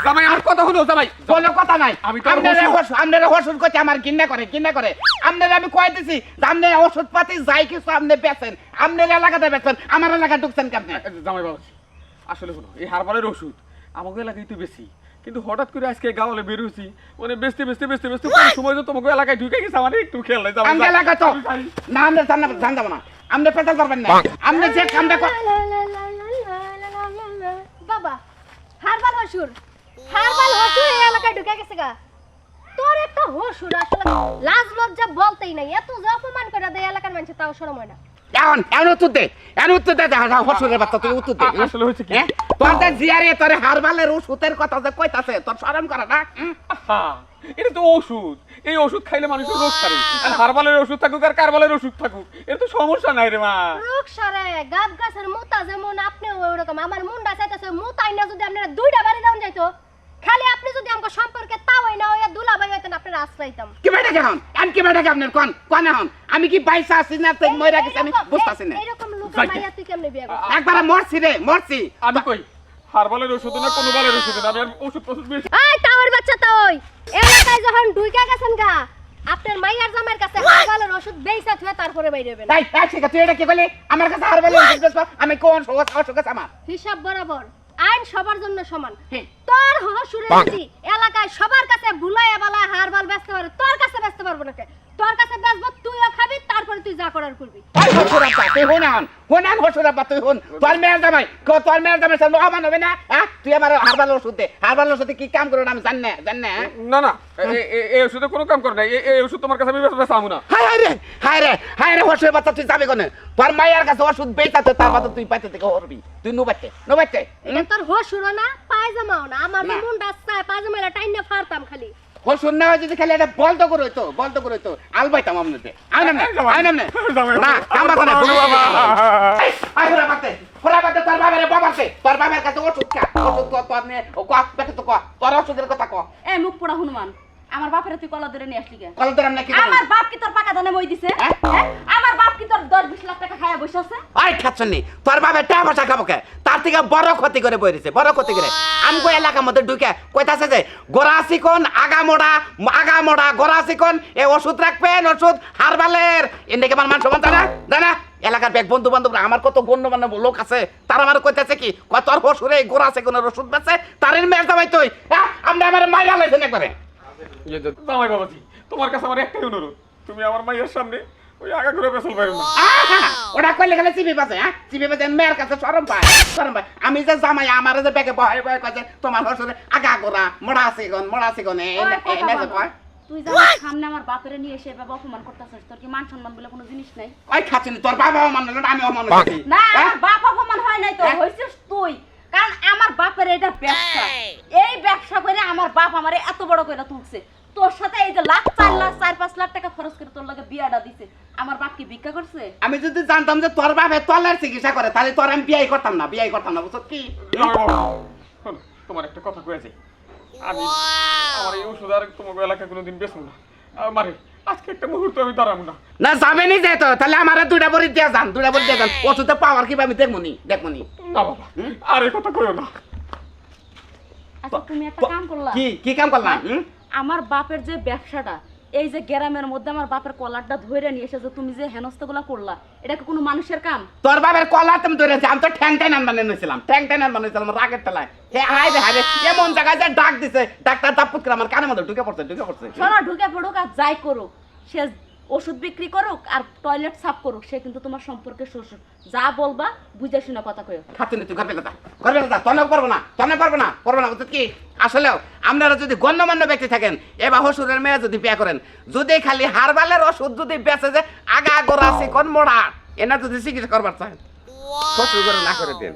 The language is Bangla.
জামাই আর কথা হলো জামাই কোনো কথা নাই আমি তো আপনারা ওষুধ করতে আমার ঘৃণা করে আপনারা আমি কইতেছি আপনি ওষুধ পাতি যাই কিছু আপনি বেচেন আপনার এলাকাতে বেচেন আমার এলাকা ঢুকছেন কেমনে জামাই বাবা আসলে হলো এই হারবালের ওষুধ আমাকে এলাকায় তো বেশি কিন্তু হঠাৎ করে আজকে গাওয়ালে বেরোছি মানে বেচতে কোন সময় তো তোমাকে এলাকায় ঢুকে গেছে আমার একটু খেয়াল নাই আমার এলাকা তো না আমরা জান যাব না আপনি পেছাল পারবেন না আপনি যে কামটা বাবা হারবাল হসুর এই এলাকায় ঢুকে গেছে গা তোর একটা হসুর আসলে লাজ লজ্জা বলতেই নাই এত যে অপমান করে দেয় এলাকার মানুষ তাও শরম হয় না এখন উত্তর দে হসুরের বাচ্চা তুই উত্তর দে আসলে হয়েছে কি তোর যে জিয়ারে তোর হারবালের ওষুধের কথা যে কইতাছে তোর শরম করে না এটা তো ওষুধ এই ওষুধ খাইলে মানুষের রোগ সারে আর হারবালের ওষুধ থাকুক আর কারবালের ওষুধ থাকুক এর তো সমস্যা নাই রে মা রোগ সারে গাব গাছের মোতা যেমন আপনি ওরকম আমার মুন্ডা চাইতেছে মোতাই না যদি আপনারা দুইটা বাড়ি দাও যাইতো খালি আপনি যদি আমাকে সম্পর্কে তাওই না হইয়া দুলাভাই হইতেন আপনারা আশ্রয়তাম কি বেটা কেমন কি বেটা আপনার কোন এখন আমি কি পয়সা আছি না তুই মইরা গেছি আমি বুঝতাছি না এরকম লোক মাইয়া তুই কেমনে বিয়া করছিস একবার মরছি আমি কই হারবালের ওষুধ না কোনো বালের ওষুধ না আমি আর ওষুধ বেশি এই তাওর বাচ্চা তাওই এলাকায় যখন ঢুইকা গেছেন গা আপনার মাইয়ার জামাইয়ের কাছে হারবালের ওষুধ বেইসা থুয়ে তারপরে বাইরে হবেন তাই ঠিক আছে তুই এটা কি বলি আমার কাছে হারবালের ওষুধ বেচবা আমি কোন অসুখ আছে আমার হিসাব বরাবর আইন সবার জন্য সমান হ্যাঁ। তোর হসুরে যদি এলাকায় সবার কাছে ভুলাইয়া বালায় হারবাল বেচতে পারে তোর কাছে বেচতে পারবো না কে তোর কাছে বেচবো তুইও খাবি তারপরে তুই যা করার করবি ওই হসুরাব্বা তুই হনান হসুরাব্বা তুই হন তোর মেয়ের জামাই সামনে অমান হবে না হ্যাঁ তুই আমার হারবালের ওষুধ দে হারবালের ওষুধে কি কাম করো না আমি জানি না না এই ওষুধে কোনো কাম করে না এই ওষুধ তোমার কাছে আমি বেচামু না হায় রে হসুরের বাচ্চা তুই যাবি কোনে তোর মায়ের কাছে ওষুধ বেচাতে তার বাদ তুই পাইতে থেকে হরবি তুই নুবাইতে এটা তোর হসুরও না পায়জামাও না আমার মুন্ডা চায় পায়জামাটা টাইনে ফারতাম খালি হসুর না যদি খালি এটা বলতো করইতো আলবাইতাম আমনেতে আইনাম না কামবা না আই ফোরা বাতে তোর বাবার কাছে ওষুধ তোর নে ও কত বেটা তো তোর ওষুধের কথা ক এই মুখ পোড়া হনুমান আমার বাপের তুই কলা ধরে নিয়ে আসলি কে কল তোর নাকি আমার বাপ কি তোর পাকা ধানে মই দিছে আমার বাপ কি তোর 10-20 লাখ টাকা খায়া বসে আছে আই খাচ্ছনি তোর বাবা টাকা পয়সা খাবো কে তার থেকে বড় ক্ষতি করে বইরেছে বড় ক্ষতি করে আমগো এলাকার মধ্যে ঢুকে কইতাছে যে গোরাসি কোন আগা মোড়া গোরাসি কোন এই ওষুধ রাখবেন ওষুধ হারবালের এনে কেমন মান সমান জানা এলাকার ব্যাগ বন্ধু বান্ধব আমার কত গণ্যমান্য লোক আছে তারা আমার কইতাছে কি কত তোর হসুরে গোরাসি কোন ওষুধ বেচে তারের মেয়ে যাবাই তুই আমরা আমার মাইয়া লাইছেন একবারে জামাই বাবাজি তোমার কাছে আমার একটাই অনুরোধ তুমি আমার মায়ের সামনে ওই আগা করে পেছল পাইও না ওটা কইলে গেলে চিবি বাজে মেয়ের কাছে শরম পায় আমি যে জামাই আমার যে ব্যাগে বহাই কইছে তোমার হসুরে আগা গোরা মোড়াসি গন এনে যে কয় তুই যা সামনে আমার বাপের নিয়ে এসে বাবা অপমান করতেছিস তোর কি মান সম্মান বলে কোনো জিনিস নাই ওই খাচ্ছিনি তোর বাবা অমান না আমি অমান করছি না আমার বাপ অপমান হয় নাই তো হইছিস তুই কারণ আমার বাপের এটা ব্যবসা এই ব্যবসা করে আমার বাপ আমারে এত বড় কইরা তুলছে তোর সাথে এই যে লাখ 4-5 লাখ টাকা খরচ করে তোর লগে বিয়াটা দিছে আমার বাপ কি ভিক্ষা করছে আমি যদি জানতাম যে তোর বাপে তলের চিকিৎসা করে তাহলে তোর আমি বিয়াই করতাম না বুঝছ কি তোমার একটা কথা কয়েছে আমি আমার এই ওষুধ আর তোমাকে এলাকায় কোনোদিন বেচবো না মারে আজকে একটা মুহূর্ত আমি দাঁড়াবো না যাবেনি যে তো তাহলে আমার দুইটা বড়ি দিয়ে যান ওষুধে পাওয়ার কি আমি দেখমুনি না বাবা আর এই কথা কইও না আচ্ছা তুমি একটা কাম করলা কি কাম করলাম আমার বাপের যে ব্যবসাটা এই যে গ্রামের মধ্যে আমার বাপের কলারটা ধরে নিয়ে এসে যে তুমি যে হেনস্তগুলা করলা এটা কি কোনো মানুষের কাম তোর বাপের কলা তুমি ধরেছি আমি তো ঠ্যাং বানিয়েছিলাম রাগের তেলায় হায় এমন জায়গায় যে ডাক দিছে ডাক্তার দাপুত করে আমার কানের মধ্যে ঢুকে পড়ছে শোনো ঢুকে পড়ুক আর যাই করুক সে ওষুধ বিক্রি করুক আর টয়লেট সাফ করুক সে কিন্তু তোমার সম্পর্কে শ্বশুর যা বলবা বুঝে শুনে কথা কইও খাচ্ছিনি তুই ঘরে যা তনে পারবো না বুঝছিস কি আসলেও আপনারা যদি গণ্যমান্য ব্যক্তি থাকেন এবার হসুরের মেয়ে যদি বিয়ে করেন যদি খালি হারবালের ওষুধ যদি বেঁচে যে আগা গোড়া চিকন মোড়া এনা যদি চিকিৎসা করবার চান শ্বশুর করে না করে দেন